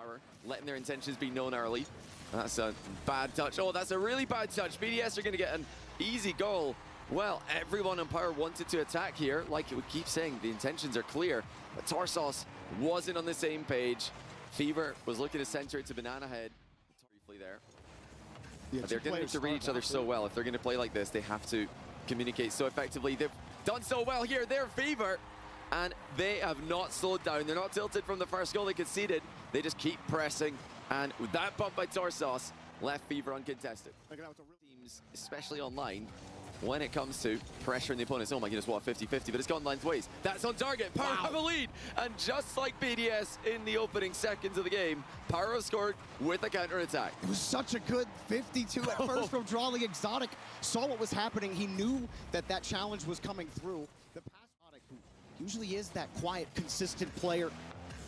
Power, letting their intentions be known early. That's a bad touch. Oh, that's a really bad touch. BDS are going to get an easy goal. Well, everyone on Power wanted to attack here. Like we keep saying, the intentions are clear. But Torsos wasn't on the same page. Fever was looking to center it to Banana Head. Briefly there. Yeah, they're going to have to read each other so well. If they're going to play like this, they have to communicate so effectively. They've done so well here. They're Fever. And they have not slowed down. They're not tilted from the first goal they conceded. They just keep pressing. And with that bump by Torsos, left Fever uncontested. Teams, especially online, when it comes to pressuring the opponents, oh my goodness, what a 50-50, but it's gone lengthways. That's on target. Power have a lead. And just like BDS in the opening seconds of the game, Power have scored with a counter-attack. It was such a good 52 at first from Drawley. Exotic saw what was happening. He knew that that challenge was coming through. The pass who usually is that quiet, consistent player,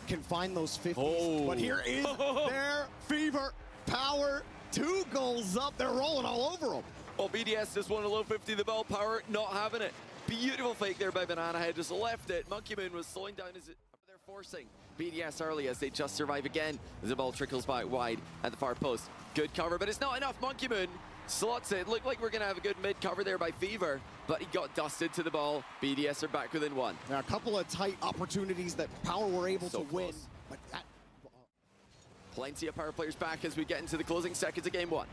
can find those 50s. But here is their Fever. Power, 2 goals up. They're rolling all over them. Well, BDS just won a low 50 the ball. Power not having it. Beautiful fake there by Banana Head. Just left it. Monkey Moon was slowing down as they're forcing BDS early as they just survive again as the ball trickles back wide at the far post. Good cover, but it's not enough. Monkey Moon slots it. Looked like we're going to have a good mid cover there by Fever, but he got dusted to the ball. BDS are back within 1. Now, a couple of tight opportunities that Power were able to win. But that... Plenty of Power players back as we get into the closing seconds of game 1.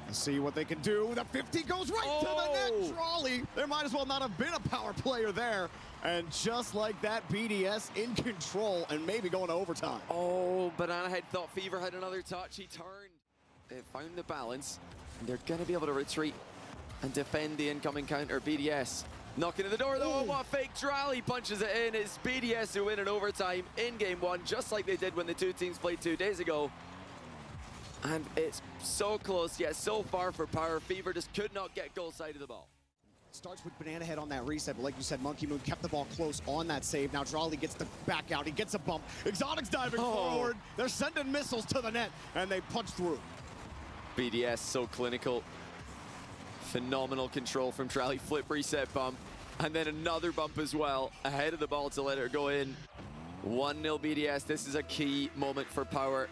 Let's see what they can do. The 50 goes right to the net. Drawley. There might as well not have been a Power player there. And just like that, BDS in control and maybe going to overtime. Oh, Banana Head thought Fever had another touch. He turned. They found the balance. And they're going to be able to retreat and defend the incoming counter. BDS knocking at the door, though. Oh, what a fake. Drawley punches it in. It's BDS who win in overtime in game 1, just like they did when the two teams played 2 days ago. And it's so close, yet so far for Power. Fever just could not get goal side of the ball. Starts with Banana Head on that reset, but like you said, Monkey Moon kept the ball close on that save. Now Drawley gets the back out. He gets a bump. Exotic's diving forward. They're sending missiles to the net, and they punch through. BDS so clinical. Phenomenal control from Drawley. Flip reset bump, and then another bump as well ahead of the ball to let it go in. 1-0 BDS. This is a key moment for Power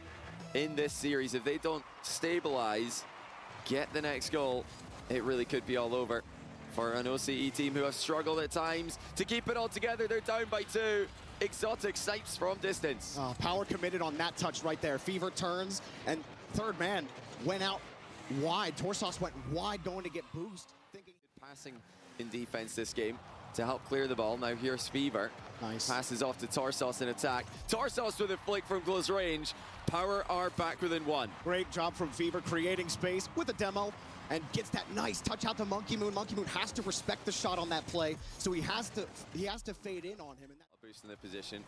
in this series. If they don't stabilize, get the next goal, it really could be all over for an OCE team who have struggled at times to keep it all together. They're down by 2. Exotic snipes from distance. Power committed on that touch right there. Fever turns, and third man went out wide. Torsos went wide, going to get boost. Passing in defense this game to help clear the ball. Now here's Fever. Nice. Passes off to Torsos in attack. Torsos with a flick from close range. Power are back within 1. Great job from Fever creating space with a demo and gets that nice touch out to Monkey Moon. Monkey Moon has to respect the shot on that play, so he has to fade in on him. And a boost in the position.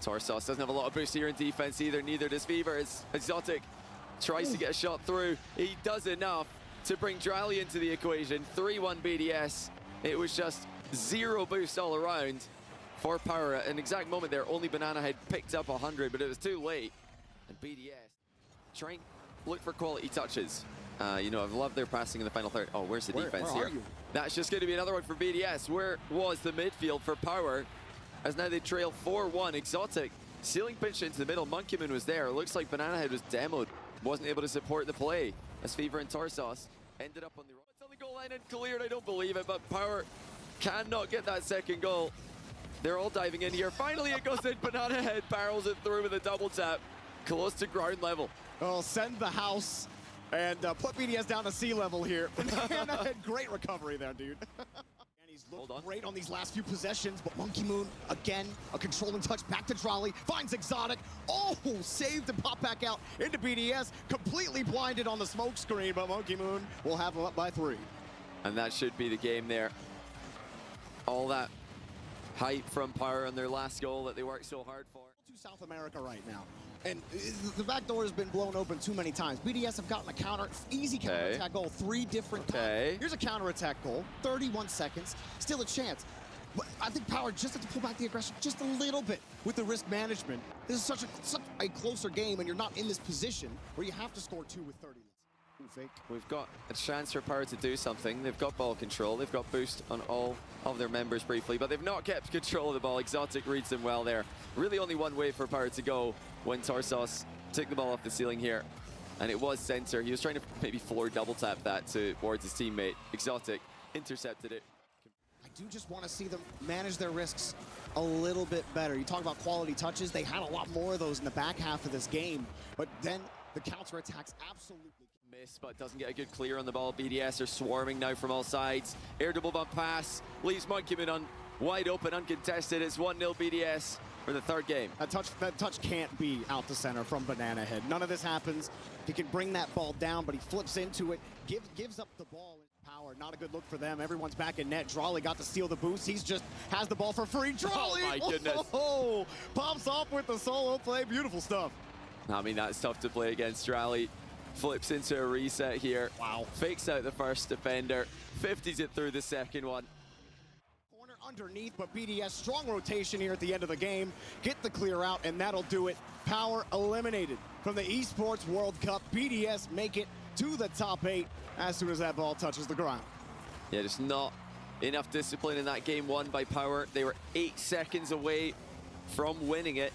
Torsos doesn't have a lot of boost here in defense either. Neither does Fever. It's Exotic tries to get a shot through. He does enough to bring Drawley into the equation. 3-1 BDS. It was just 0 boost all around for Power. At an exact moment there, only Banana Head picked up 100, but it was too late. And BDS trying to look for quality touches. You know, I've loved their passing in the final third. Oh, where's the defense here? That's just going to be another one for BDS. Where was the midfield for Power? As now they trail 4-1. Exotic ceiling pinch into the middle. Monkey Moon was there. It looks like Banana Head was demoed. Wasn't able to support the play as Fever and Torsos ended up on the it's on the goal line and cleared. I don't believe it, but Power cannot get that second goal. They're all diving in here. Finally, it goes in. Banana Head barrels it through with a double tap, close to ground level. Oh, send the house and put BDS down to sea level here. Banana Head, great recovery there, dude. And he's looked great on these last few possessions, but Monkey Moon, again, a controlling touch back to Drawley, finds Exotic. Oh, saved and pop back out into BDS, completely blinded on the smoke screen, but Monkey Moon will have him up by 3. And that should be the game there. All that hype from Power on their last goal that they worked so hard for. To South America right now, and the back door has been blown open too many times. BDS have gotten a counter, easy counter-attack goal 3 different times. Here's a counter-attack goal, 31 seconds, still a chance. But I think Power just have to pull back the aggression just a little bit with the risk management. This is such a closer game, and you're not in this position where you have to score 2 with 30. Fake. We've got a chance for Power to do something. They've got ball control. They've got boost on all of their members briefly, but they've not kept control of the ball. Exotic reads them well there. Really only one way for Power to go when Tarsos took the ball off the ceiling here. And it was center. He was trying to maybe floor double tap that towards his teammate. Exotic intercepted it. I do just want to see them manage their risks a little bit better. You talk about quality touches. They had a lot more of those in the back half of this game, but then the counterattacks absolutely miss, but doesn't get a good clear on the ball. BDS are swarming now from all sides. Air double bump pass leaves Monkeyman on wide open, uncontested. It's 1-0 BDS for the third game. That touch can't be out to center from Banana Head. None of this happens. He can bring that ball down, but he flips into it, gives up the ball. Power, not a good look for them. Everyone's back in net. Drawley got to steal the boost. He's just has the ball for free. Drawley! Oh my goodness. Oh, pops off with the solo play. Beautiful stuff. I mean, that's tough to play against. Drawley flips into a reset here. Wow. Fakes out the first defender. 50s it through the second one. Corner underneath, but BDS strong rotation here at the end of the game. Get the clear out, and that'll do it. Power eliminated from the Esports World Cup. BDS make it to the top 8 as soon as that ball touches the ground. Yeah, just not enough discipline in that game won by Power. They were 8 seconds away from winning it,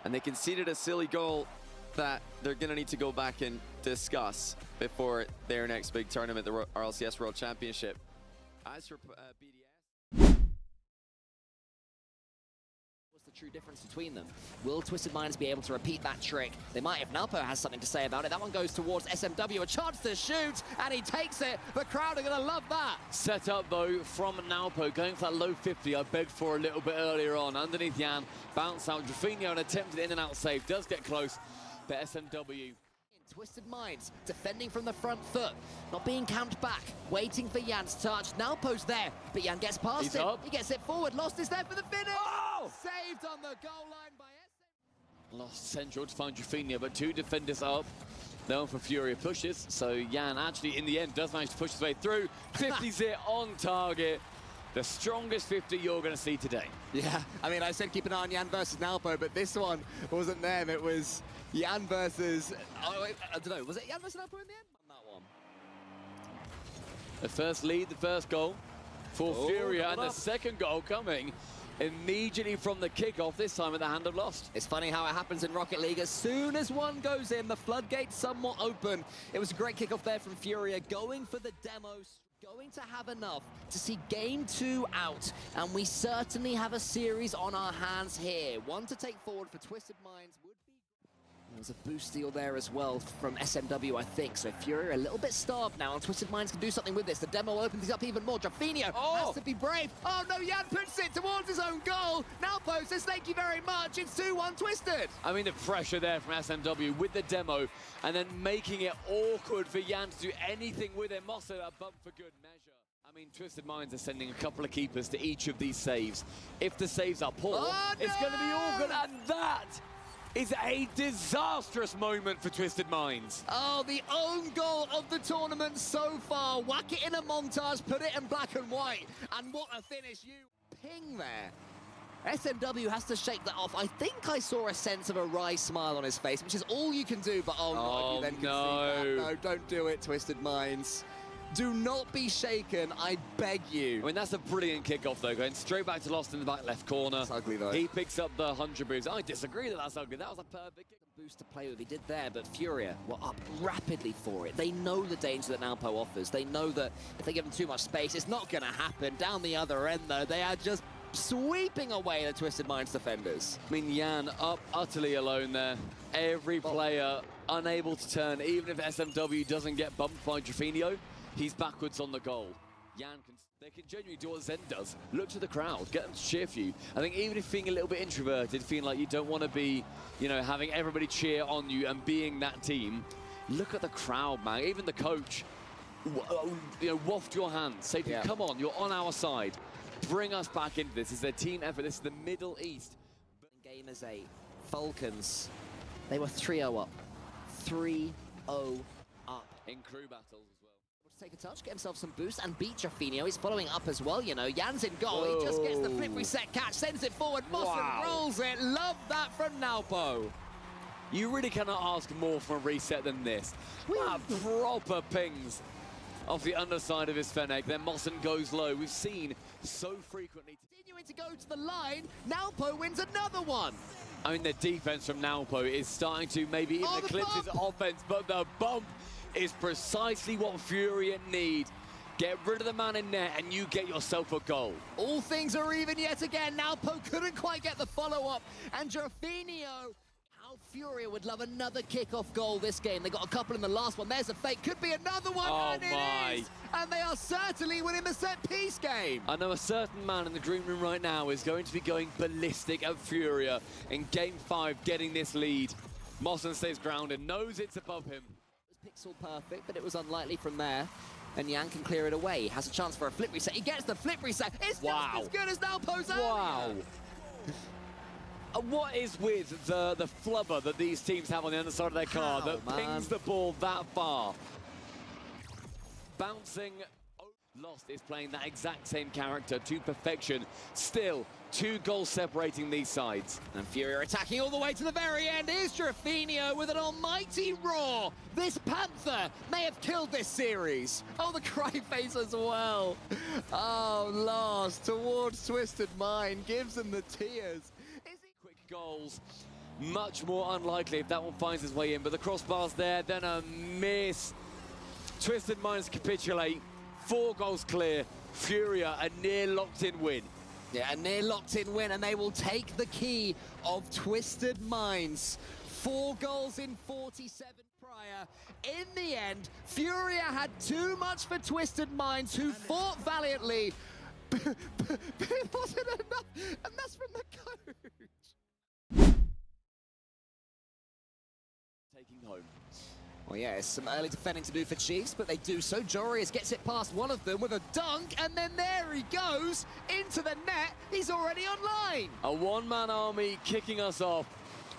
and they conceded a silly goal that they're going to need to go back and discuss before their next big tournament, the RLCS World Championship. As for BDS... What's the true difference between them? Will Twisted Minds be able to repeat that trick? They might if Nalpo has something to say about it. That one goes towards SMW, a chance to shoot, and he takes it. The crowd are going to love that. Set up, though, from Nalpo, going for that low 50 I begged for a little bit earlier on. Underneath Jan, bounce out. Drafinho, an attempted in and out save, does get close, but SMW. Twisted Minds defending from the front foot, not being camped back, waiting for Jan's touch. Nalpo's there, but Jan gets past him. He gets it forward. Lost is there for the finish. Oh! Saved on the goal line by SM. Lost central to find Drafinho, but 2 defenders up. No one for FURIA pushes, so Jan actually, in the end, does manage to push his way through. 50's it on target. The strongest 50 you're going to see today. Yeah, I mean, I said keep an eye on Jan versus Nalpo, but this one wasn't them. It was Jan versus... Oh, wait, I don't know. Was it Jan versus Nalpo in the end? On that one. The first lead, the first goal for FURIA, and the second goal coming immediately from the kickoff, this time at the hand of Lost. It's funny how it happens in Rocket League. As soon as one goes in, the floodgates somewhat open. It was a great kickoff there from FURIA, going for the demos. Going to have enough to see game 2 out, and we certainly have a series on our hands here. One to take forward for Twisted Minds would be... There's a boost steal there as well from SMW, I think. So FURIA a little bit starved now, and Twisted Minds can do something with this. The demo opens things up even more. Drafinho has to be brave. Oh no, Jan puts it towards his own goal. Nalpo says thank you very much. It's 2-1 Twisted. I mean, the pressure there from SMW with the demo, and then making it awkward for Jan to do anything with it. Mossa, a bump for good measure. I mean, Twisted Minds are sending a couple of keepers to each of these saves. If the saves are poor, it's going to be awkward, and that is a disastrous moment for Twisted Minds. Oh, the own goal of the tournament so far. Whack it in a montage, put it in black and white, and what a finish. You ping there. SMW has to shake that off. I think I saw a sense of a wry smile on his face, which is all you can do, but Oh, you then no. concede that. No, don't do it, Twisted Minds. Do not be shaken, I beg you. I mean, that's a brilliant kickoff, though, going straight back to Lost in the back left corner. It's ugly, though. He picks up the 100 boost. I disagree that that's ugly. That was a perfect kick. Boost to play with, he did there, but FURIA were up rapidly for it. They know the danger that Nalpo offers. They know that if they give him too much space, it's not going to happen. Down the other end, though, they are just sweeping away the Twisted Minds defenders. I mean, Jan up utterly alone there. Every player unable to turn. Even if SMW doesn't get bumped by Drafinho, he's backwards on the goal. They can genuinely do what Zen does. Look to the crowd, get them to cheer for you. I think even if being a little bit introverted, feeling like you don't want to be, you know, having everybody cheer on you and being that team, look at the crowd, man. Even the coach, you know, waft your hand. Say to you, come on, you're on our side. Bring us back into this. This is their team effort. This is the Middle East. Game is 8. Falcons, they were 3-0 up. 3-0 up. In crew battles as well. Take a touch, get himself some boost, and beat Drafinho. He's following up as well, you know. Jan's in goal. He just gets the flip reset catch, sends it forward. Mossen rolls it. Love that from Nalpo. You really cannot ask more from a reset than this. Proper pings off the underside of his Fennec. Then Mossen goes low. We've seen so frequently. Continuing to go to the line, Nalpo wins another one. I mean, the defense from Nalpo is starting to maybe even eclipse his offense, but the bump is precisely what FURIA need. Get rid of the man in net and you get yourself a goal. All things are even yet again. Nalpo couldn't quite get the follow-up. And Jorfinho, how FURIA would love another kickoff goal this game. They got a couple in the last one. There's a fake. Could be another one. Oh and my. it is. And they are certainly winning the set-piece game. I know a certain man in the green room right now is going to be going ballistic at FURIA in Game 5, getting this lead. Mossen stays grounded, knows it's above him. It was pixel perfect, but it was unlikely from there. And Yan can clear it away. He has a chance for a flip reset. He gets the flip reset. It's just as good as Nalpo's earlier. Wow. What is with the flubber that these teams have on the underside of their car that pings the ball that far? Bouncing. Lost is playing that exact same character to perfection. Still, 2 goals separating these sides. And FURIA attacking all the way to the very end. Here's Jorfinho with an almighty roar. This Panther may have killed this series. Oh, the cry face as well. Oh, Lars towards Twisted Mind, gives him the tears. Is he Quick goals, much more unlikely if that one finds its way in, but the crossbar's there, then a miss. Twisted Minds capitulate. 4 goals clear. FURIA a near locked-in win. Yeah, a near locked-in win, and they will take the key of Twisted Minds. 4 goals in 47 prior. In the end, FURIA had too much for Twisted Minds, who fought valiantly, but it wasn't enough, and that's from the coach. Taking home. Well, yeah, it's some early defending to do for Chiefs, but they do so. Jorius gets it past one of them with a dunk, and then there he goes into the net. He's already online. A one-man army kicking us off.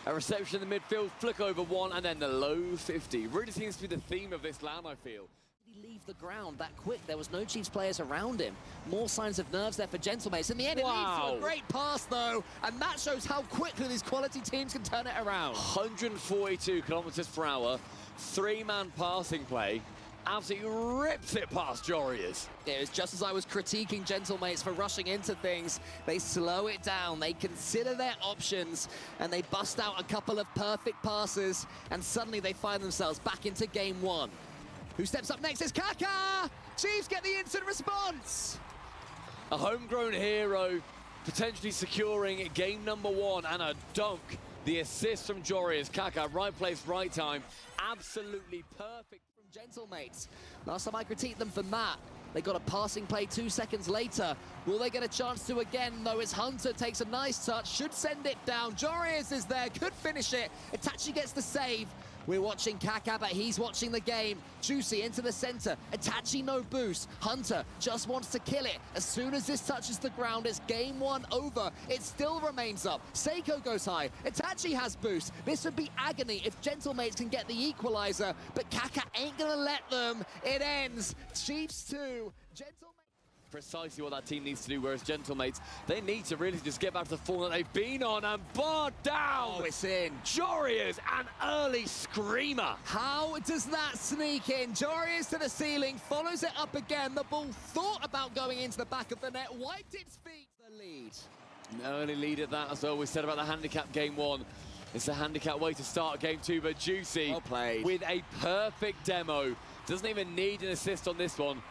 A reception in the midfield, flick over one, and then the low 50. Really seems to be the theme of this LAN, I feel. He leave the ground that quick. There was no Chiefs players around him. More signs of nerves there for Gentlemates. In the end, it leads to a great pass, though, and that shows how quickly these quality teams can turn it around. 142 kilometers per hour. 3-man passing play, absolutely rips it past Jorius. It was just as I was critiquing Gentlemates for rushing into things. They slow it down, they consider their options, and they bust out a couple of perfect passes, and suddenly they find themselves back into game 1. Who steps up next is Kaka! Chiefs get the instant response! A homegrown hero, potentially securing game number 1, and a dunk. The assist from Jorius. Kaka, right place, right time. Absolutely perfect. From Gentlemates. Last time I critiqued them for that, they got a passing play 2 seconds later. Will they get a chance to again, though? As Hunter takes a nice touch, should send it down. Jorius is there, could finish it. Itachi gets the save. We're watching Kaka, but he's watching the game. Juicy into the center. Itachi no boost. Hunter just wants to kill it. As soon as this touches the ground, it's game 1 over. It still remains up. Seiko goes high. Itachi has boost. This would be agony if Gentlemates can get the equalizer, but Kaka ain't gonna let them. It ends. Chiefs 2. Gentlemates. Precisely what that team needs to do, whereas Gentlemates, they need to really just get back to the form that they've been on, and bar down! Oh, it's in. Jorius, an early screamer. How does that sneak in? Jorius to the ceiling, follows it up again. The ball thought about going into the back of the net, wiped its feet. The lead. An early lead at that, as I always said about the handicap game 1. It's a handicap way to start game 2, but Juicy well played. With a perfect demo. Doesn't even need an assist on this one.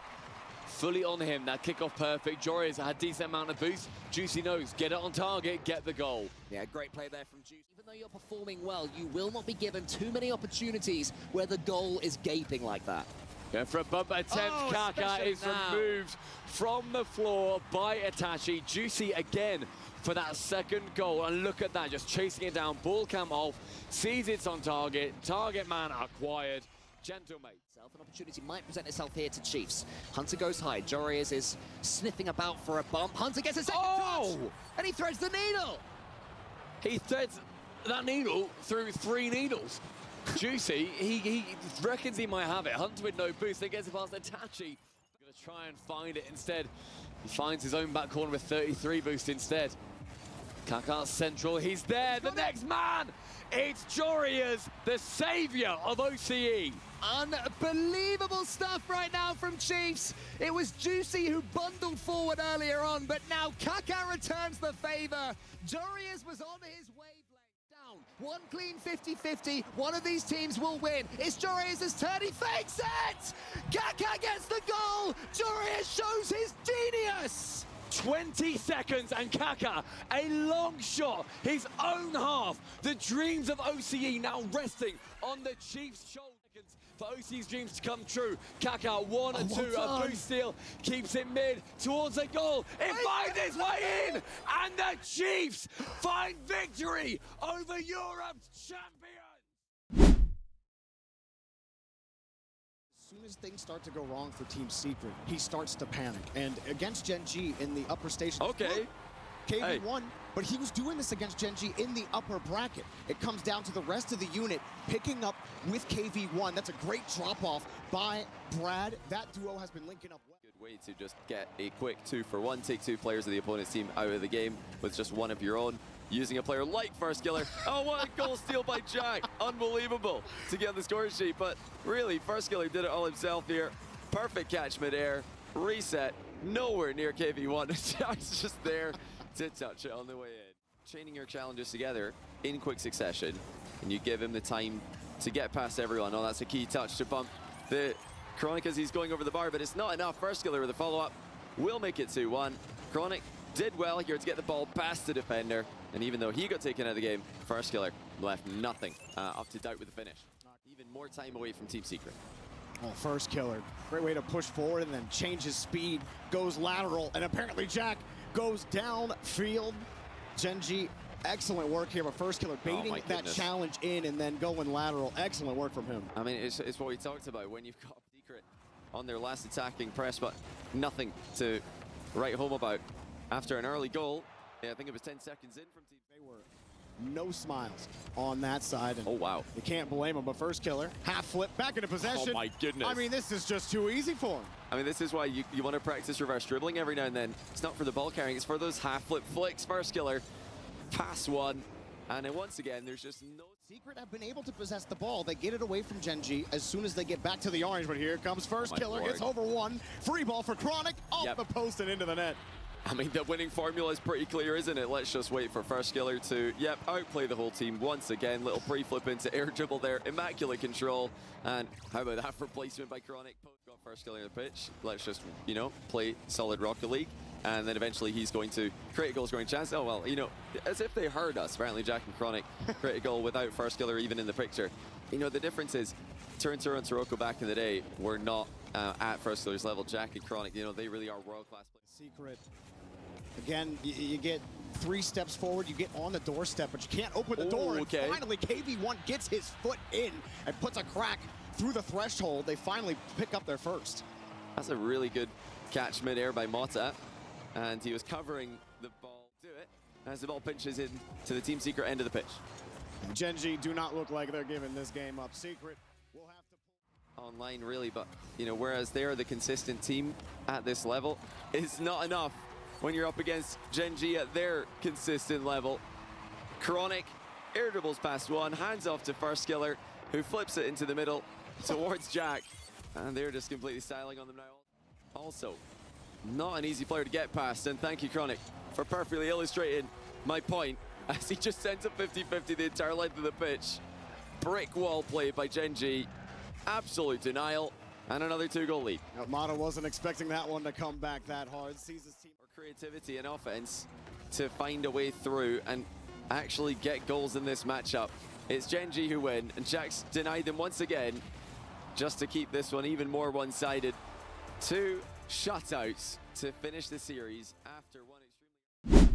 Fully on him, that kickoff perfect. Jorius had a decent amount of boost. Juicy knows, get it on target, get the goal. Yeah, great play there from Juicy. Even though you're performing well, you will not be given too many opportunities where the goal is gaping like that. Going for a bump attempt, Kaka is removed from the floor by Itachi. Juicy again for that second goal, and look at that, just chasing it down, ball cam off, sees it's on target, target man acquired. Gentlemate. An opportunity might present itself here to Chiefs. Hunter goes high. Jorius is sniffing about for a bump. Hunter gets a second touch, and he threads the needle. He threads that needle through 3 needles. Juicy, he reckons he might have it. Hunter with no boost, then gets it past Itachi. Gonna try and find it instead. He finds his own back corner with 33 boost instead. Kaka central, he's there, the next man! It's Jorias, the savior of OCE. Unbelievable stuff right now from Chiefs. It was Juicy who bundled forward earlier on, but now Kaka returns the favor. Jorias was on his wavelength. Down, one clean 50-50. One of these teams will win. It's Jorias' turn, he fakes it! Kaka gets the goal! Jorias shows his genius! 20 seconds and Kaka, a long shot, his own half. The dreams of OCE now resting on the Chiefs' shoulders. For OCE's dreams to come true, Kaka 1 and 2, a boost steal, keeps it mid towards a goal. It finds its way in, and the Chiefs find victory over Europe's champions. As soon as things start to go wrong for Team Secret, he starts to panic. And against Gen.G in the upper station, KV won, but he was doing this against Gen.G in the upper bracket. It comes down to the rest of the unit picking up with KV1. That's a great drop-off by Brad. That duo has been linking up well. Good way to just get a quick 2-for-1, take 2 players of the opponent's team out of the game with just one of your own. Using a player like First Killer. Oh, what a goal steal by Jack. Unbelievable to get on the score sheet. But really, First Killer did it all himself here. Perfect catch mid-air, reset, nowhere near KV1. Jack's just there to touch it on the way in. Chaining your challenges together in quick succession, and you give him the time to get past everyone. Oh, that's a key touch to bump the Chronic as he's going over the bar, but it's not enough. First Killer with a follow-up will make it 2-1. Chronic did well here to get the ball past the defender, and even though he got taken out of the game, First Killer left nothing up to doubt with the finish. Even more time away from Team Secret. Oh, First Killer, great way to push forward and then change his speed, goes lateral, and apparently Jack goes downfield. Gen.G, excellent work here, but First Killer baiting that challenge in and then going lateral. Excellent work from him. I mean, it's what we talked about when you've got Secret on their last attacking press, but nothing to write home about. After an early goal, I think it was 10 seconds in from Team. They were no smiles on that side. And oh, wow. You can't blame him, but First Killer, half flip, back into possession. Oh, my goodness. I mean, this is just too easy for him. I mean, this is why you want to practice reverse dribbling every now and then. It's not for the ball carrying, it's for those half flip flicks. First Killer, pass one. And then once again, there's just no... Secret have been able to possess the ball. They get it away from Gen.G as soon as they get back to the orange. But here comes First Killer, gets over one. Free ball for Chronic, off the post and into the net. I mean, the winning formula is pretty clear, isn't it? Let's just wait for First Killer to, outplay the whole team once again. Little pre-flip into air dribble there. Immaculate control. And how about that for placement by Chronic? Got First Killer in the pitch. Let's just, play solid Rocket League. And then eventually he's going to create a goal scoring chance. Oh, well, as if they heard us. Apparently Jack and Chronic create a goal without First Killer even in the picture. The difference is, Turn and Sirocco back in the day were not at First Killer's level. Jack and Chronic, they really are world-class players. Secret. Again, you get 3 steps forward, you get on the doorstep, but you can't open the door. And finally, KV1 gets his foot in and puts a crack through the threshold. They finally pick up their first. That's a really good catch mid-air by Mota. And he was covering the ball. Do it as the ball pinches in to the Team Secret end of the pitch. And Gen.G do not look like they're giving this game up. Secret will have to pull online, really, but whereas they are the consistent team at this level, it's not enough when you're up against Gen.G at their consistent level. Chronic air dribbles past one, hands off to First Killer, who flips it into the middle towards Jack, and they're just completely styling on them now. Also, not an easy player to get past, and thank you, Chronic, for perfectly illustrating my point as he just sends it 50-50 the entire length of the pitch. Brick wall play by Gen.G, absolute denial, and another 2-goal lead. Mata wasn't expecting that one to come back that hard. Sees his team for creativity and offense to find a way through and actually get goals in this matchup. It's Gen.G who win, and Jack's denied them once again just to keep this one even more one-sided. 2 shutouts to finish the series after one extremely...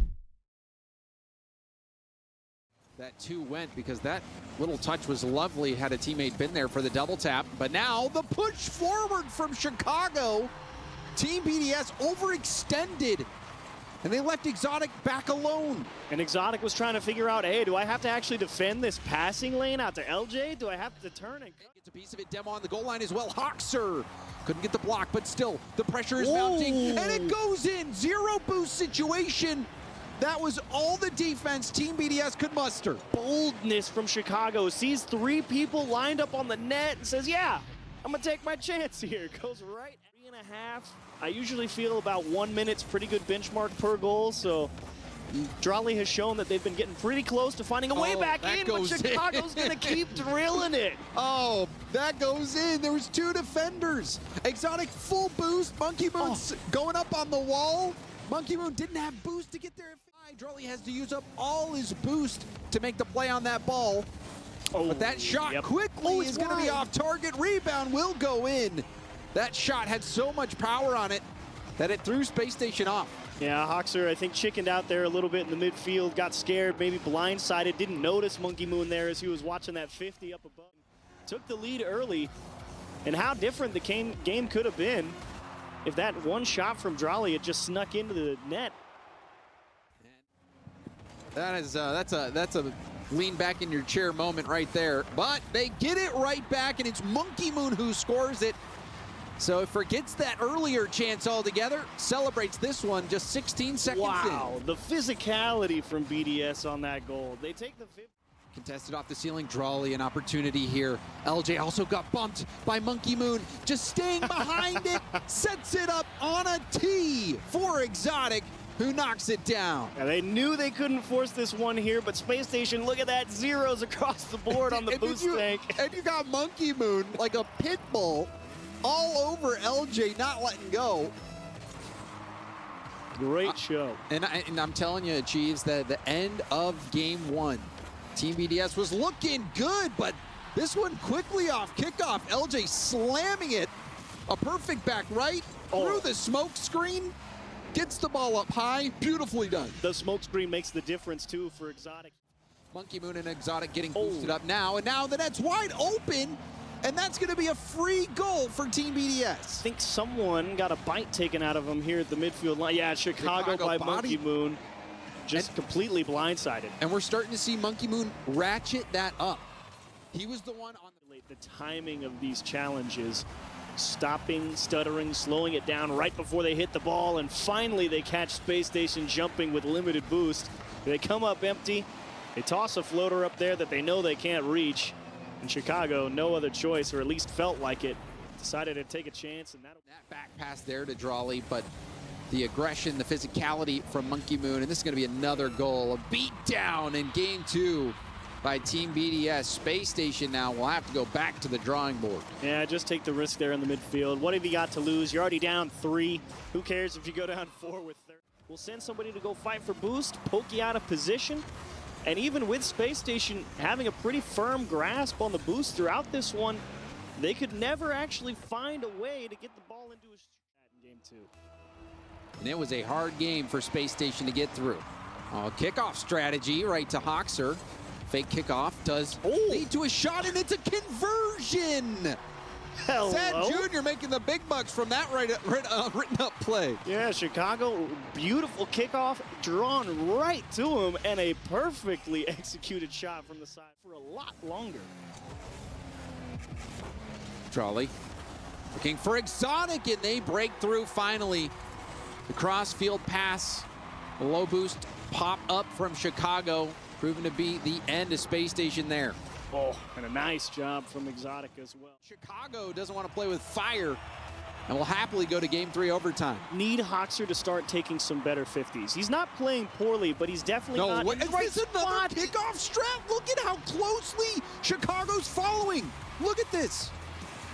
That 2 went because that little touch was lovely had a teammate been there for the double tap. But now the push forward from Chicago. Team BDS overextended and they left Exotic back alone. And Exotic was trying to figure out, hey, do I have to actually defend this passing lane out to LJ? Do I have to turn and... Gets a piece of it, Demo on the goal line as well. Hoxer couldn't get the block, but still the pressure is mounting and it goes in. 0 boost situation. That was all the defense Team BDS could muster. Boldness from Chicago. Sees 3 people lined up on the net and says, yeah, I'm going to take my chance here. Goes right 3.5. I usually feel about 1 minute's pretty good benchmark per goal, so Drali has shown that they've been getting pretty close to finding a way back in, but Chicago's going to keep drilling it. Oh, that goes in. There was 2 defenders. Exotic full boost. Monkey Moon's going up on the wall. Monkey Moon didn't have boost to get there. Drali has to use up all his boost to make the play on that ball. Oh, but that shot quickly is going to be off target. Rebound will go in. That shot had so much power on it that it threw Spacestation off. Yeah, Hoxer, I think, chickened out there a little bit in the midfield, got scared, maybe blindsided, didn't notice Monkey Moon there as he was watching that 50 up above. Took the lead early, and how different the game could have been if that one shot from Drali had just snuck into the net. That is that's a lean back in your chair moment right there. But they get it right back, and it's Monkey Moon who scores it. So it forgets that earlier chance altogether, celebrates this one just 16 seconds in. Wow, the physicality from BDS on that goal. They take the 50. Contested off the ceiling, Drali an opportunity here. LJ also got bumped by Monkey Moon, just staying behind it, sets it up on a tee for Exotic, who knocks it down. Yeah, they knew they couldn't force this one here, but Spacestation, look at that, zeros across the board on the boost tank. And you got Monkey Moon like a pit bull all over LJ, not letting go. Great show. And I'm telling you, Chiefs, that the end of game 1, Team BDS was looking good, but this one quickly off kickoff. LJ slamming it. A perfect back right through the smoke screen. Gets the ball up high. Beautifully done. The smoke screen makes the difference, too, for Exotic. Monkey Moon and Exotic getting boosted up now. And now the net's wide open. And that's going to be a free goal for Team BDS. I think someone got a bite taken out of him here at the midfield line. Yeah, Chicago by Monkey Moon. Just completely blindsided. And we're starting to see Monkey Moon ratchet that up. He was the one on the timing of these challenges. Stopping, stuttering, slowing it down right before they hit the ball, and finally they catch Spacestation jumping with limited boost. They come up empty. They toss a floater up there that they know they can't reach. And Chicago, no other choice, or at least felt like it, decided to take a chance. And that back pass there to Drali, but the aggression, the physicality from Monkey Moon, and this is going to be another goal. A beat down in game 2 by Team BDS. Spacestation now will have to go back to the drawing board. Yeah, just take the risk there in the midfield. What have you got to lose? You're already down 3. Who cares if you go down 4 with 30? We'll send somebody to go fight for boost, poke you out of position. And even with Spacestation having a pretty firm grasp on the boost throughout this one, they could never actually find a way to get the ball into a in game 2. And it was a hard game for Spacestation to get through. Kickoff strategy right to Hoxer. Fake kickoff does lead to a shot, and it's a conversion. Hello. Sad Jr. making the big bucks from that written up play. Yeah, Chicago, beautiful kickoff, drawn right to him, and a perfectly executed shot from the side for a lot longer. Drali looking for Exotic, and they break through finally. The cross-field pass, a low boost pop up from Chicago, proving to be the end of Spacestation there. Oh, and a nice job from Exotic as well. Chicago doesn't want to play with fire and will happily go to game 3 overtime. Need Hoxer to start taking some better 50s. He's not playing poorly, but he's definitely not in the right spot. Another kickoff strap. Look at how closely Chicago's following. Look at this.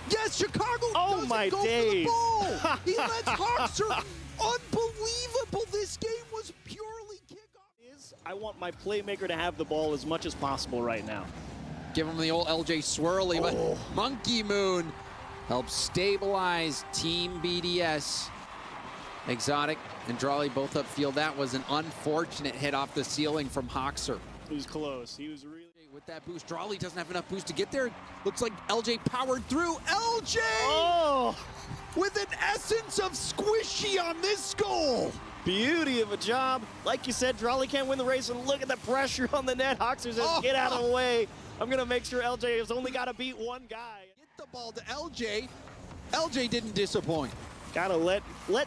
Yes, Chicago doesn't go for the ball. He lets Hoxer. Unbelievable. This game was purely kickoff. I want my playmaker to have the ball as much as possible right now. Give him the old LJ swirly, but Monkey Moon helps stabilize Team BDS. Exotic and Drali both upfield. That was an unfortunate hit off the ceiling from Hoxer. He was close. He was really... With that boost, Drali doesn't have enough boost to get there. Looks like LJ powered through. LJ! Oh! With an essence of squishy on this goal. Beauty of a job. Like you said, Drali can't win the race, and look at the pressure on the net. Hoxer says, get out of the way. I'm going to make sure LJ has only got to beat one guy. Get the ball to LJ. LJ didn't disappoint. Gotta let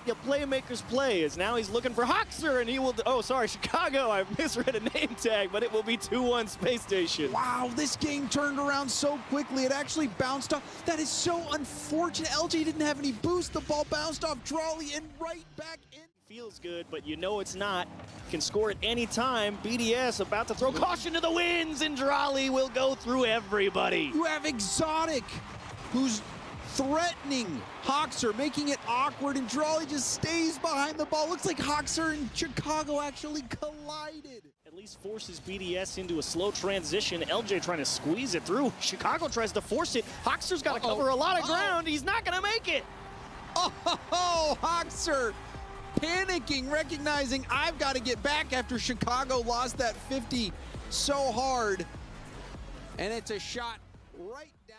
your playmakers play, as now he's looking for Hoxer, and he will, oh, sorry, Chicago, I misread a name tag, but it will be 2-1 Space Station. Wow, this game turned around so quickly. It actually bounced off. That is so unfortunate. LJ didn't have any boost. The ball bounced off Drawley and right back in. Feels good, but you know it's not. Can score at any time. BDS about to throw caution to the winds, and Drawley will go through everybody. You have Exotic, who's threatening Hoxer, making it awkward, and Drawley just stays behind the ball. Looks like Hoxer and Chicago actually collided. At least forces BDS into a slow transition. LJ trying to squeeze it through. Chicago tries to force it. Hoxer's got to cover a lot of ground. He's not going to make it. Oh, Hoxer panicking, recognizing I've got to get back after Chicago lost that 50 so hard. And it's a shot right down.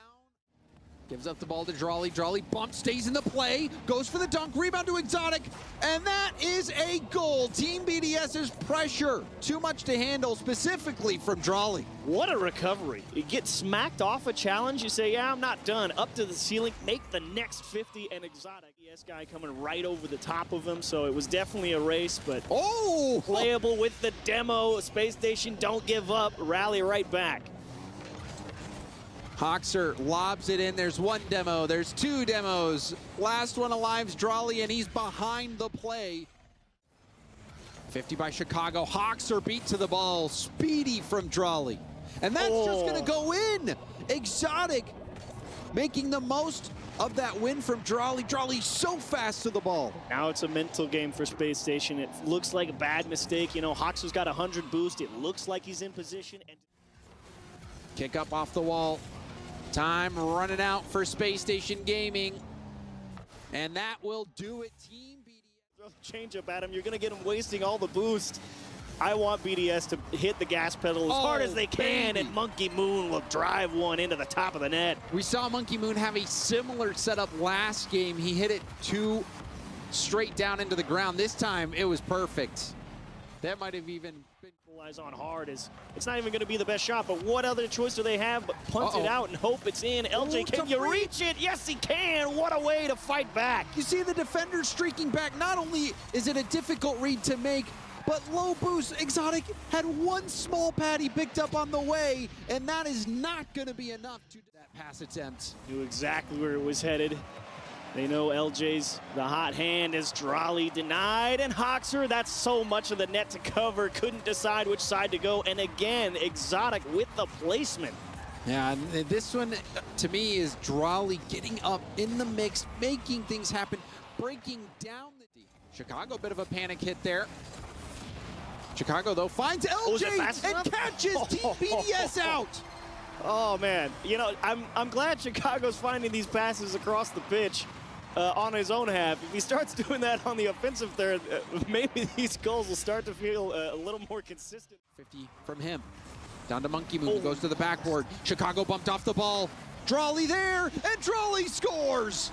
Gives up the ball to Drawley. Drawley bumps, stays in the play, goes for the dunk, rebound to Exotic, and that is a goal. Team BDS's pressure, too much to handle, specifically from Drawley. What a recovery. You get smacked off a challenge, you say, yeah, I'm not done. Up to the ceiling, make the next 50, and Exotic. BDS guy coming right over the top of him, so it was definitely a race, but playable with the demo. Space Station, don't give up, rally right back. Hoxer lobs it in. There's one demo. There's two demos. Last one alive's Drawley, and he's behind the play. 50 by Chicago. Hoxer beat to the ball. Speedy from Drawley. And that's just going to go in. Exotic making the most of that win from Drawley. Drawley so fast to the ball. Now it's a mental game for Space Station. It looks like a bad mistake. You know, Hoxer's got 100 boost. It looks like he's in position. And kick up off the wall. Time running out for Space Station Gaming. And that will do it. Team BDS. Throw the change up at him. You're going to get him wasting all the boost. I want BDS to hit the gas pedal as hard as they can, and Monkey Moon will drive one into the top of the net. We saw Monkey Moon have a similar setup last game. He hit it two straight down into the ground. This time it was perfect. That might have even been on hard. Is it's not even going to be the best shot, but what other choice do they have but punt it out and hope it's in? LJ, can you reach it? Yes, he can. What a way to fight back. You see the defender streaking back. Not only is it a difficult read to make, but low boost. Exotic had one small pad he picked up on the way, and that is not going to be enough to that pass attempt. Knew exactly where it was headed. They know LJ's the hot hand as Drawley denied, and Hoxer, that's so much of the net to cover, couldn't decide which side to go, and again, Exotic with the placement. Yeah, and this one, to me, is Drawley getting up in the mix, making things happen, breaking down the D. Chicago, bit of a panic hit there. Chicago, though, finds LJ and catches Team BDS out. Oh, man. You know, I'm glad Chicago's finding these passes across the pitch. On his own half. If he starts doing that on the offensive third, maybe these goals will start to feel a little more consistent. 50 from him. Down to Monkey Moon, goes to the backboard. Chicago bumped off the ball. Drawley there, and Drawley scores!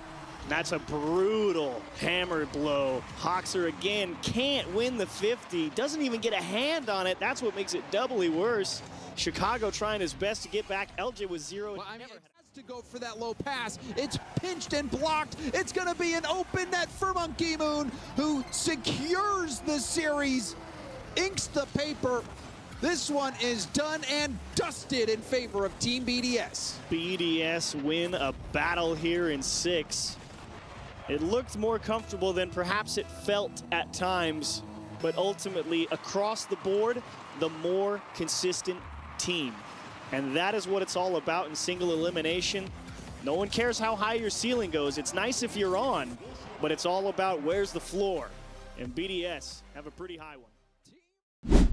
That's a brutal hammer blow. Hoxer again can't win the 50, doesn't even get a hand on it. That's what makes it doubly worse. Chicago trying his best to get back. LJ was 0. Well, I mean, to go for that low pass. It's pinched and blocked. It's going to be an open net for Monkey Moon, who secures the series, inks the paper. This one is done and dusted in favor of Team BDS. BDS win a battle here in 6. It looked more comfortable than perhaps it felt at times, but ultimately, across the board, the more consistent team. And that is what it's all about in single elimination. No one cares how high your ceiling goes. It's nice if you're on, but it's all about where's the floor. And BDS have a pretty high one.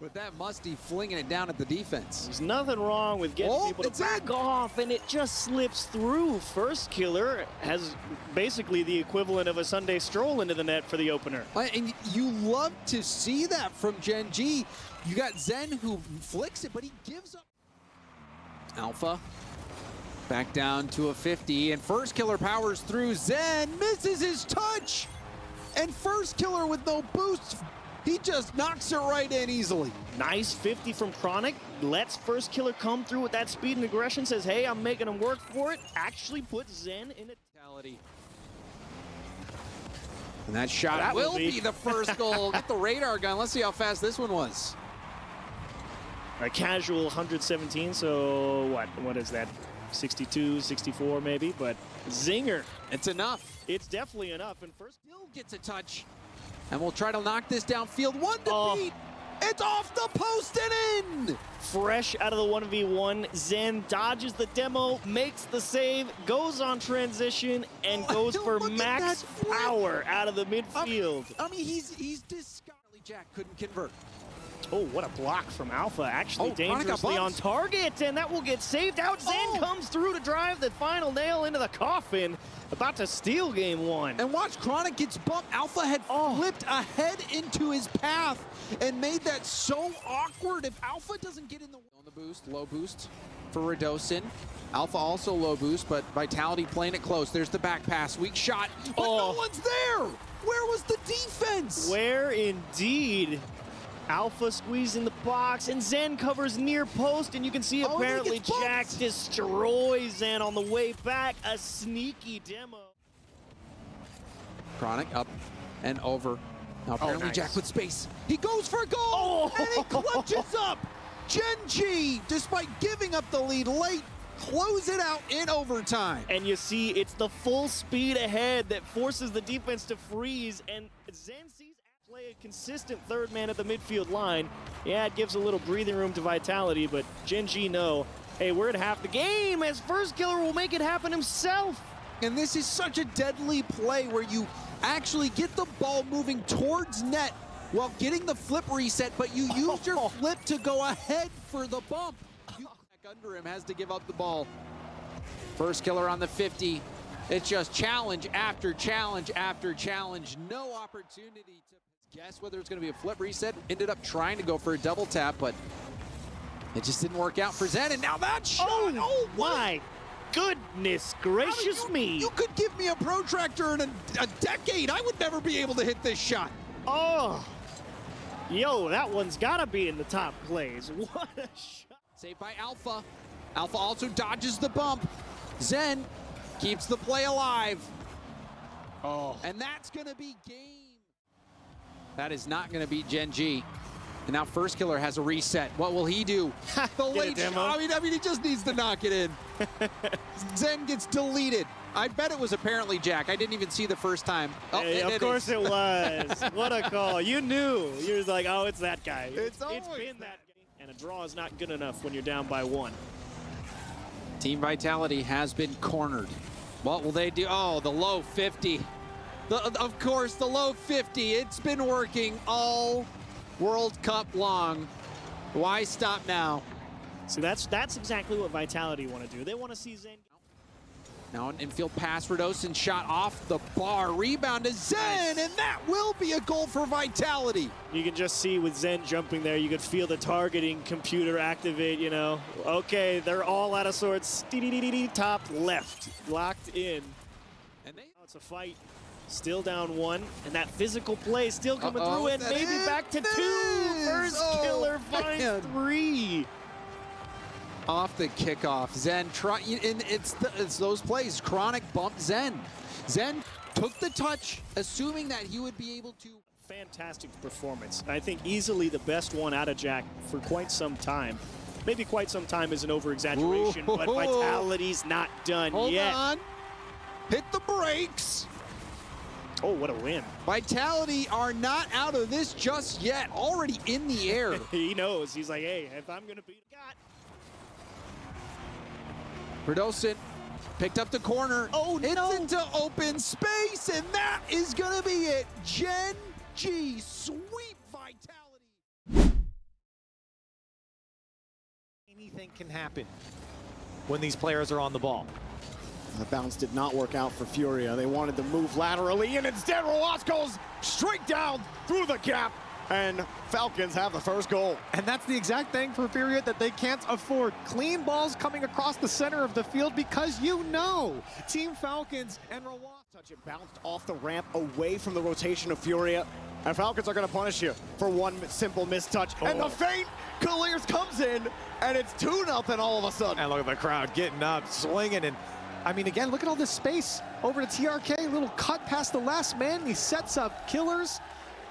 With that Musty flinging it down at the defense. There's nothing wrong with getting people to back off, and it just slips through. First Killer has basically the equivalent of a Sunday stroll into the net for the opener. And you love to see that from Gen.G. You got Zen who flicks it, but he gives up. Alpha back down to a 50, and First Killer powers through. Zen misses his touch, and First Killer with no boost He just knocks it right in easily. Nice 50 from Chronic. Lets First Killer come through with that speed and aggression. Says, hey, I'm making him work for it. Actually puts Zen in a mentality. And that shot That will will be be the first goal. Get the radar gun. Let's see how fast this one was. A casual 117, so what is that? 62, 64 maybe, but zinger. It's enough. It's definitely enough. And first Still gets a touch. And we'll try to knock this downfield. One to Oh. beat. It's off the post and in. fresh out of the 1v1, Zen dodges the demo, makes the save, goes on transition, and goes for Look at max that flip. power out of the midfield. I mean, he's discardedly Jack couldn't convert. Oh, what a block from Alpha. Actually Oh, Chronic got dangerously on bumped. target, and that will get saved out. Zen Oh. comes through to drive the final nail into the coffin. About to steal game one. And watch, Chronic gets bumped. Alpha had flipped ahead into his path and made that so awkward. If Alpha doesn't get in the way. On the boost, low boost for Radosin. Alpha also low boost, but Vitality playing it close. There's the back pass, weak shot, but no one's there. Where was the defense? Where indeed? Alpha squeezing the box, and Zen covers near post, and you can see Oh, and he apparently gets bumped. Jack destroys Zen on the way back. A sneaky demo. Chronic up and over. Now apparently nice. Jack with space. He goes for a goal, and he clutches up. Gen.G, despite giving up the lead late, close it out in overtime. And you see it's the full speed ahead that forces the defense to freeze, and Zen sees play a consistent third man at the midfield line. Yeah, it gives a little breathing room to Vitality, but Gen.G know, hey, we're at half the game, as First Killer will make it happen himself. And this is such a deadly play where you actually get the ball moving towards net while getting the flip reset, but you use your flip to go ahead for the bump. You back under him, has to give up the ball. First Killer on the 50. It's just challenge after challenge after challenge. No opportunity to guess whether it's going to be a flip reset. Ended up trying to go for a double tap, but it just didn't work out for Zen. And now that shot! Oh, my goodness gracious me! You could give me a protractor in a decade. I would never be able to hit this shot. Oh, yo, that one's gotta be in the top plays. What a shot. Saved by Alpha. Alpha also dodges the bump. Zen keeps the play alive. Oh. And that's gonna be game. That is not gonna be Gen.G. And now First Killer has a reset. What will he do? The late demo. shot. I mean, he just needs to knock it in. Zen gets deleted. I bet it was apparently Jack. I didn't even see the first time. Oh, Hey, of course it was. What a call. You knew. You was like, oh, it's that guy. It's been that guy. And a draw is not good enough when you're down by one. Team Vitality has been cornered. What will they do? Oh, the low 50. Of course, the low 50. It's been working all World Cup long. Why stop now? So that's exactly what Vitality want to do. They want to see Zen. Now an infield pass, Radosin shot off the bar. Rebound to Zen, and that will be a goal for Vitality. You can just see with Zen jumping there, you could feel the targeting computer activate, you know. Okay, they're all out of sorts. Top left, locked in. And Now it's a fight. Still down one, and that physical play still coming through, and That maybe is- back to that two. is- First oh, Killer finds man. 3. Off the kickoff, Zen and it's those plays. Chronic bumped Zen. Zen took the touch, assuming that he would be able to. Fantastic performance. I think easily the best one out of Jack for quite some time. Maybe quite some time is an over-exaggeration, but Ooh. Vitality's not done Hold yet. on. Hit the brakes. Oh, what a win. Vitality are not out of this just yet. Already in the air. He knows. He's like, hey, if I'm going to beat God. Radosin picked up the corner. Oh, it's no. into open space, and that is going to be it. Gen.G sweep Vitality. Anything can happen when these players are on the ball. The bounce did not work out for FURIA. They wanted to move laterally, and instead Rojas goes straight down through the gap. and Falcons have the first goal. And that's the exact thing for FURIA that they can't afford. Clean balls coming across the center of the field because you know Team Falcons and Riyadh. Touch it bounced off the ramp away from the rotation of FURIA. And Falcons are going to punish you for one simple mistouch. And the feint, Clears comes in, and it's 2-0 all of a sudden. And look at the crowd getting up, swinging, and I mean, again, look at all this space over to TRK. Little cut past the last man, and he sets up Killers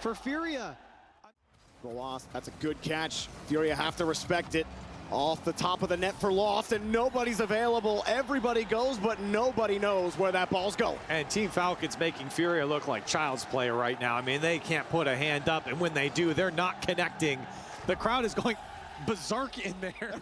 for FURIA. Lost, that's a good catch. FURIA have to respect it. Off the top of the net for Lost, and nobody's available. Everybody goes, but nobody knows where that ball's going. And Team Falcons making FURIA look like child's play right now. I mean, they can't put a hand up, and when they do, they're not connecting. The crowd is going berserk in there.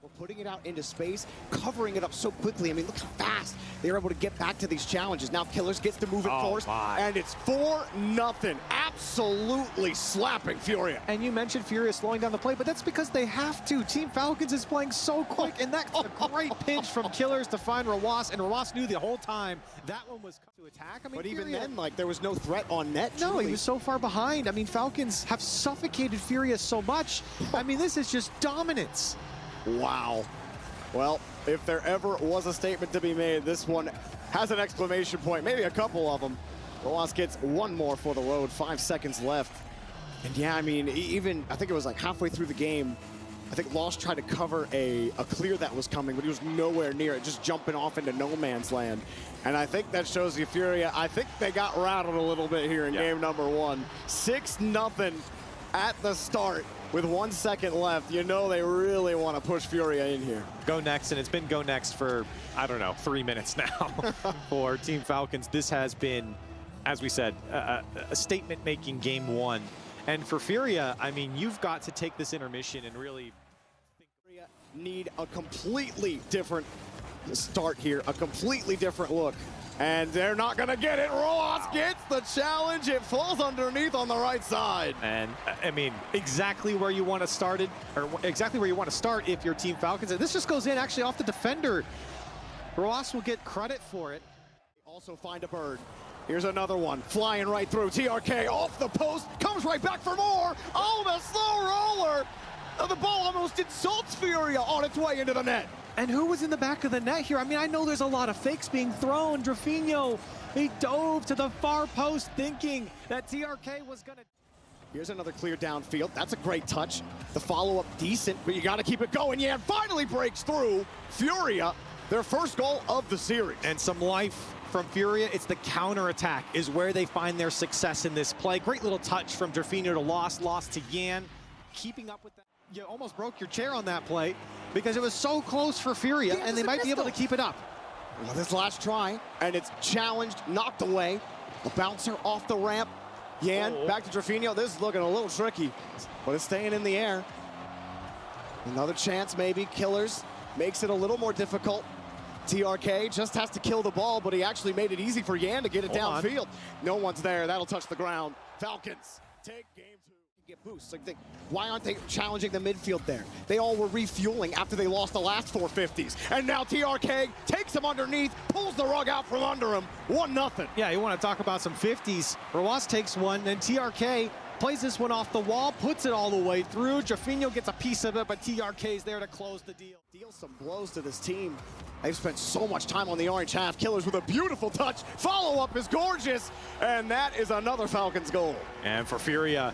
We're putting it out into space, covering it up so quickly. I mean, look how fast they're able to get back to these challenges. Now Killers gets to move it forward, and it's 4-0. Absolutely slapping FURIA. And you mentioned FURIA slowing down the play, but that's because they have to. Team Falcons is playing so quick, and that's a great pinch from Killers to find Rawas, and Rawas knew the whole time that one was to attack. I mean, but even FURIA, then, like, there was no threat on net. No, truly. he was so far behind. I mean, Falcons have suffocated FURIA so much. I mean, this is just dominance. Wow. Well, if there ever was a statement to be made, this one has an exclamation point, maybe a couple of them. Roas gets one more for the road, 5 seconds left. And yeah, I mean, even, I think it was like halfway through the game, I think Lost tried to cover a clear that was coming, but he was nowhere near it, just jumping off into no man's land. And I think that shows you FURIA, I think they got rattled a little bit here in game number 1. 6-0 at the start. With 1 second left, you know they really want to push FURIA in here. Go next, and it's been go next for, I don't know, 3 minutes now for Team Falcons. This has been, as we said, a statement-making game 1. And for FURIA, I mean, you've got to take this intermission and really FURIA need a completely different start here, a completely different look. And they're not going to get it. Roas gets the challenge. It falls underneath on the right side. And I mean, exactly where you want to start it, or exactly where you want to start if you're Team Falcons. And this just goes in actually off the defender. Roas will get credit for it. Also find a bird. Here's another one, flying right through. TRK off the post, comes right back for more. Oh, the slow roller. The ball almost insults FURIA on its way into the net. And who was in the back of the net here? I mean, I know there's a lot of fakes being thrown. Drafinho, he dove to the far post thinking that TRK was going to... Here's another clear downfield. That's a great touch. The follow-up decent, but you got to keep it going. Yeah, finally breaks through. FURIA, their first goal of the series. And some life from FURIA. It's the counter-attack is where they find their success in this play. Great little touch from Drafinho to Lost to Yan. Keeping up with that. You almost broke your chair on that play because it was so close for FURIA, and they might be able to keep it up. Well, this last try, and it's challenged, knocked away. A bouncer off the ramp. Yan, back to Drafinho. This is looking a little tricky, but it's staying in the air. Another chance, maybe. Killers makes it a little more difficult. TRK just has to kill the ball, but he actually made it easy for Yan to get it downfield. No one's there. That'll touch the ground. Falcons take game 2. Get boosts. Like why aren't they challenging the midfield there? They all were refueling after they lost the last 450s. And now TRK takes him underneath, pulls the rug out from under him. 1-0. Yeah, you want to talk about some 50s. Rawas takes one, then TRK plays this one off the wall, puts it all the way through. Drafinho gets a piece of it, but TRK's there to close the deal. Deals some blows to this team. They've spent so much time on the orange half. Killers with a beautiful touch. Follow-up is gorgeous. And that is another Falcons goal. And for FURIA,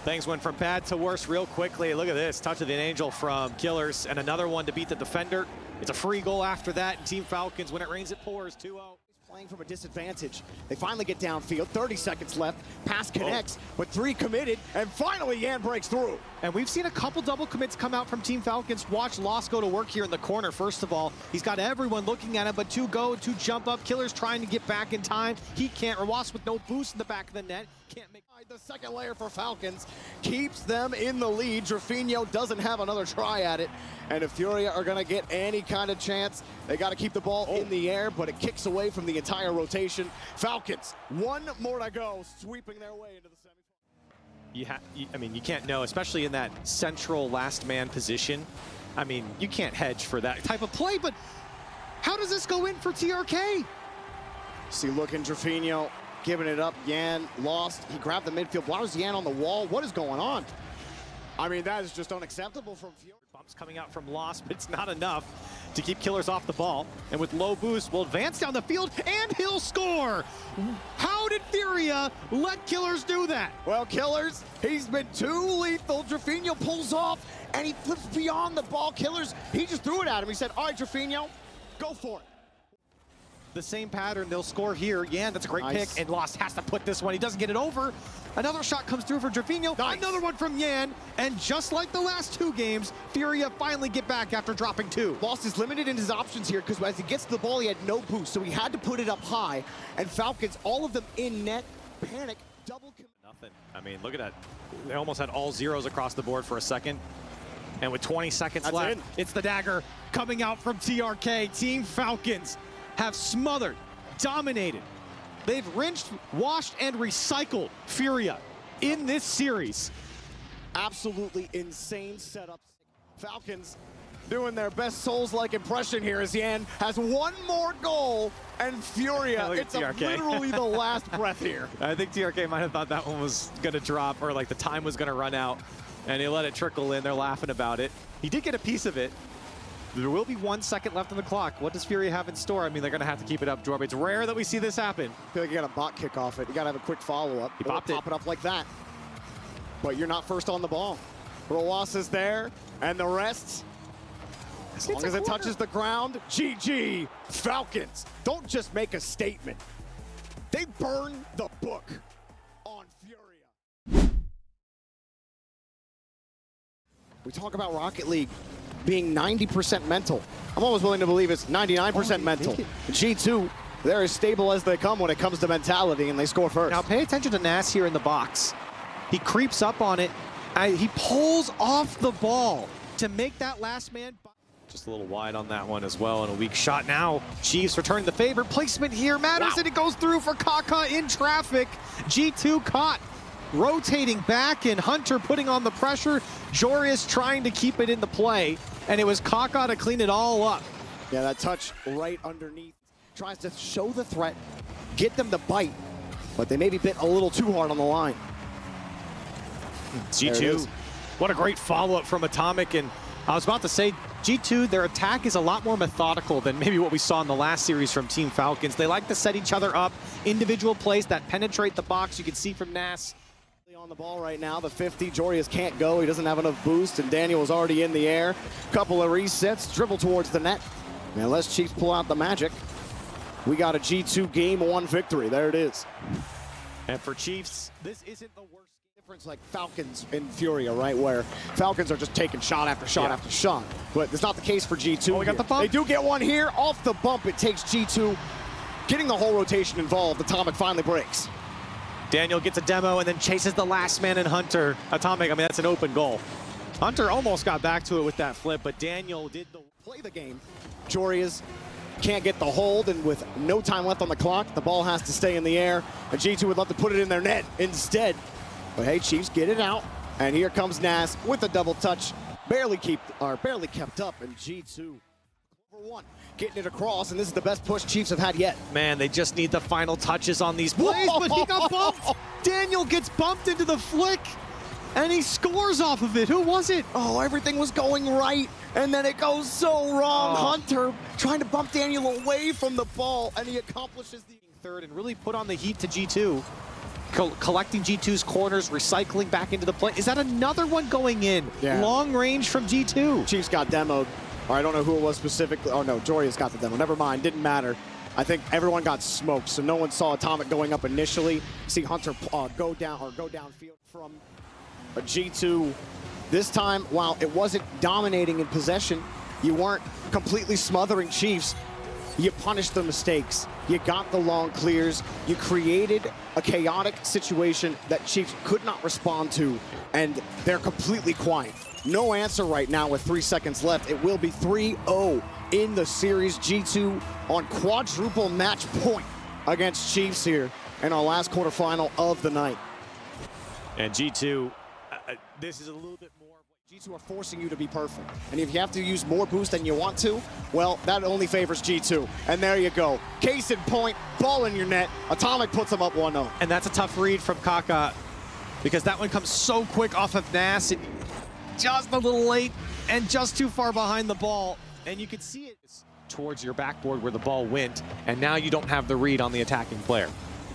things went from bad to worse real quickly. Look at this, touch of the angel from Killers, and another one to beat the defender. It's a free goal after that, and Team Falcons, when it rains, it pours, 2-0. Playing from a disadvantage. They finally get downfield, 30 seconds left. Pass connects, but 3 committed, and finally Yan breaks through. And we've seen a couple double commits come out from Team Falcons. Watch Lost go to work here in the corner, first of all. He's got everyone looking at him, but 2 go, 2 jump up. Killer's trying to get back in time. He can't. Rawas with no boost in the back of the net. Can't make... The second layer for Falcons keeps them in the lead. Drafinho doesn't have another try at it. And if FURIA are going to get any kind of chance, they got to keep the ball in the air, but it kicks away from the entire rotation. Falcons, 1 more to go, sweeping their way into the semifinals. I mean, you can't know, especially in that central last man position. I mean, you can't hedge for that type of play, but how does this go in for TRK? See, look in Drafinho. giving it up. Yan lost. He grabbed the midfield. Why was Yan on the wall? What is going on? I mean, that is just unacceptable from Furia. Bumps coming out from Lost, but it's not enough to keep Killers off the ball. And with low boost, will advance down the field, and he'll score! How did Furia let Killers do that? Well, Killers, he's been too lethal. Drafinho pulls off, and he flips beyond the ball. Killers, he just threw it at him. He said, all right, Drafinho, go for it. The same pattern, they'll score here. Yan, that's a great Nice. pick, and Lost has to put this one. He doesn't get it over. Another shot comes through for Drafinho. Nice. Another one from Yan, and just like the last two games, Furia finally get back after dropping two. Lost is limited in his options here because as he gets to the ball, he had no boost, so he had to put it up high. And Falcons, all of them in net, panic, double commit. Nothing. I mean, look at that. They almost had all zeros across the board for a second. And with 20 seconds That's left, in. it's the dagger coming out from TRK. Team Falcons have smothered, dominated. They've rinsed, washed, and recycled Furia in this series. Absolutely insane setups. Falcons doing their best Souls-like impression here as Yan has one more goal, and Furia, Look at it's TRK. literally the last breath here. I think TRK might have thought that one was going to drop, or like the time was going to run out, and he let it trickle in. They're laughing about it. He did get a piece of it. There will be 1 second left on the clock. What does Furia have in store? I mean, they're going to have to keep it up, Jorb. It's rare that we see this happen. I feel like you got a bot kick off it. You got to have a quick follow-up. He popped it. Pop it up like that. But you're not first on the ball. Roas is there, and the rest, as long as it touches the ground, GG, Falcons. Don't just make a statement. They burn the book on Furia. We talk about Rocket League being 90% mental. I'm almost willing to believe it's 99% mental. G2, they're as stable as they come when it comes to mentality, and they score first. Now pay attention to Nas here in the box. He creeps up on it. He pulls off the ball to make that last man. Just a little wide on that one as well, and a weak shot now. Chiefs returning the favor. Placement here matters, and it goes through for Kaka in traffic. G2 caught. Rotating back, and Hunter putting on the pressure. Jorius trying to keep it in the play, and it was Kaka to clean it all up. Yeah, that touch right underneath. Tries to show the threat, get them to bite, but they maybe bit a little too hard on the line. G2, what a great follow-up from Atomic, and I was about to say, G2, their attack is a lot more methodical than maybe what we saw in the last series from Team Falcons. They like to set each other up, individual plays that penetrate the box. You can see from Nas. On the ball right now, the 50, Jorius can't go, he doesn't have enough boost, and Daniel is already in the air. Couple of resets, dribble towards the net. And unless Chiefs pull out the magic, we got a G2 Game 1 victory. There it is. And for Chiefs, this isn't the worst Difference like Falcons in Furia, right, where Falcons are just taking shot after shot after shot. But it's not the case for G2. Oh, we got the bump. They do get one here, off the bump. It takes G2 getting the whole rotation involved. Atomic finally breaks. Daniel gets a demo and then chases the last man in Hunter. Atomic, I mean, that's an open goal. Hunter almost got back to it with that flip, but Daniel did play the game. Jorius can't get the hold, and with no time left on the clock, the ball has to stay in the air. And G2 would love to put it in their net instead. But hey, Chiefs get it out. And here comes Nas with a double touch. Barely kept up, and G2 for one. Getting it across, and this is the best push Chiefs have had yet. Man, they just need the final touches on these plays, but he got bumped. Daniel gets bumped into the flick, and he scores off of it. Who was it? Oh, everything was going right, and then it goes so wrong. Hunter trying to bump Daniel away from the ball, and he accomplishes the third and really put on the heat to G2. Collecting G2's corners, recycling back into the play. Is that another one going in? Yeah. Long range from G2. Chiefs got demoed. Or I don't know who it was specifically. Oh no, Jorius got the demo. Never mind, didn't matter. I think everyone got smoked, so no one saw Atomic going up initially. See Hunter go downfield from a G2. This time, while it wasn't dominating in possession, you weren't completely smothering Chiefs. You punished the mistakes. You got the long clears. You created a chaotic situation that Chiefs could not respond to, and they're completely quiet. No answer right now with 3 seconds left. It will be 3-0 in the series. G2 on quadruple match point against Chiefs here in our last quarterfinal of the night. And G2 this is a little bit more. G2 are forcing you to be perfect. And if you have to use more boost than you want to, well, that only favors G2. And there you go. Case in point, ball in your net. Atomic puts them up 1-0. And that's a tough read from Kaka because that one comes so quick off of Nas. And just a little late and just too far behind the ball. And you can see it towards your backboard where the ball went. And now you don't have the read on the attacking player.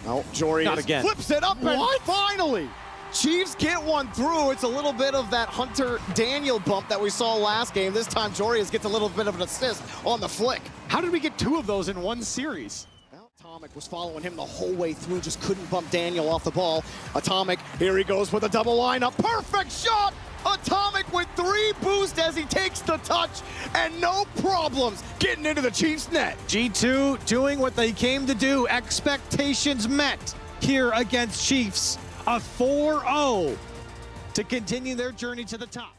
No, Jory flips it up and finally! Chiefs get one through. It's a little bit of that Hunter Daniel bump that we saw last game. This time, Jorius gets a little bit of an assist on the flick. How did we get 2 of those in one series? Well, Atomic was following him the whole way through, just couldn't bump Daniel off the ball. Atomic, here he goes with a double lineup. Perfect shot! Atomic with 3 boosts as he takes the touch, and no problems getting into the Chiefs' net. G2 doing what they came to do. Expectations met here against Chiefs. A 4-0 to continue their journey to the top.